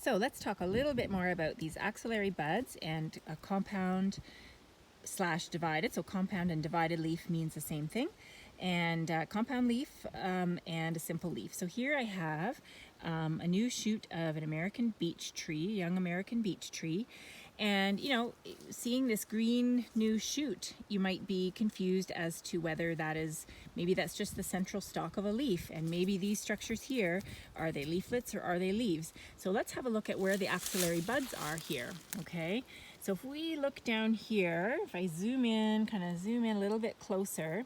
So let's talk a little bit more about these axillary buds and a compound slash divided. So compound and divided leaf means the same thing. And compound leaf and a simple leaf. So here I have a new shoot of an American beech tree, young American beech tree. And you know, seeing this green new shoot, you might be confused as to whether that is, maybe that's just the central stalk of a leaf, and maybe these structures here, are they leaflets or are they leaves? So let's have a look at where the axillary buds are here, okay? So if we look down here, if I zoom in, kind of zoom in a little bit closer,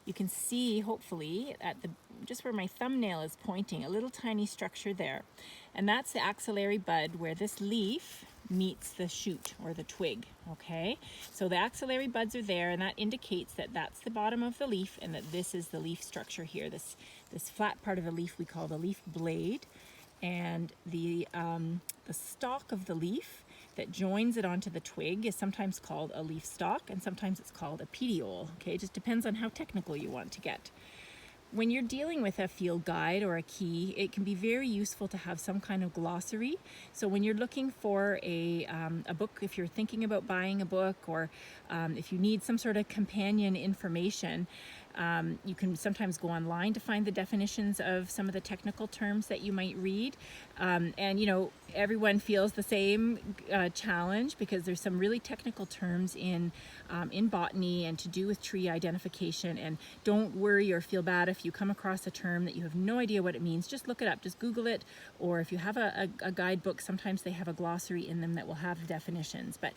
you can see hopefully at the just where my thumbnail is pointing, a little tiny structure there. And that's the axillary bud where this leaf meets the shoot or the twig, okay? So the axillary buds are there, and that indicates that that's the bottom of the leaf and that this is the leaf structure here. This flat part of the leaf we call the leaf blade, and the stalk of the leaf that joins it onto the twig is sometimes called a leaf stalk, and sometimes it's called a petiole, okay? It just depends on how technical you want to get. When you're dealing with a field guide or a key, it can be very useful to have some kind of glossary. So when you're looking for a book, if you're thinking about buying a book, or if you need some sort of companion information, you can sometimes go online to find the definitions of some of the technical terms that you might read. And you know, everyone feels the same challenge, because there's some really technical terms in botany and to do with tree identification. And don't worry or feel bad if you come across a term that you have no idea what it means. Just look it up, just Google it, or if you have a guidebook, sometimes they have a glossary in them that will have definitions. But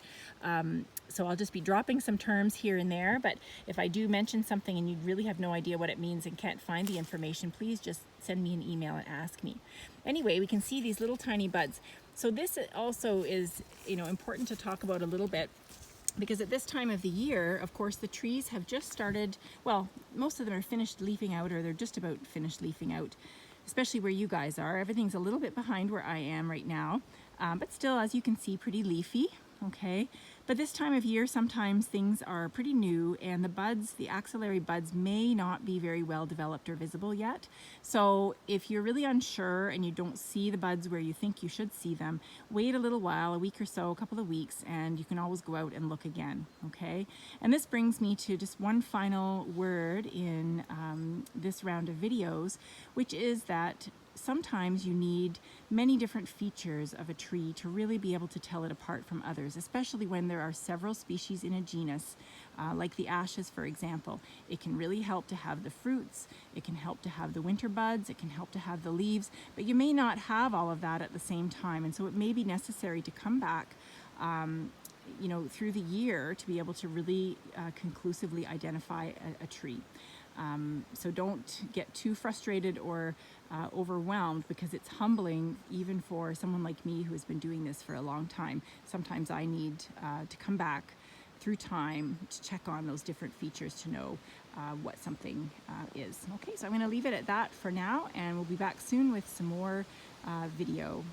so I'll just be dropping some terms here and there, but if I do mention something and you really have no idea what it means and can't find the information, please just send me an email and ask me. Anyway, we can see these little tiny buds. So this also is, you know, important to talk about a little bit, because at this time of the year, of course, the trees have just started, well, most of them are finished leafing out, or they're just about finished leafing out, especially where you guys are. Everything's a little bit behind where I am right now, but still, as you can see, pretty leafy, okay? But this time of year, sometimes things are pretty new, and the buds, the axillary buds, may not be very well developed or visible yet. So if you're really unsure and you don't see the buds where you think you should see them, wait a little while, a week or so, a couple of weeks, and you can always go out and look again, okay? And this brings me to just one final word in this round of videos, which is that sometimes you need many different features of a tree to really be able to tell it apart from others, especially when there are several species in a genus, like the ashes, for example. It can really help to have the fruits, it can help to have the winter buds, it can help to have the leaves, but you may not have all of that at the same time, and so it may be necessary to come back you know, through the year to be able to really conclusively identify a tree. So don't get too frustrated or overwhelmed, because it's humbling even for someone like me who has been doing this for a long time. Sometimes I need to come back through time to check on those different features to know what something is. Okay, so I'm going to leave it at that for now, and we'll be back soon with some more video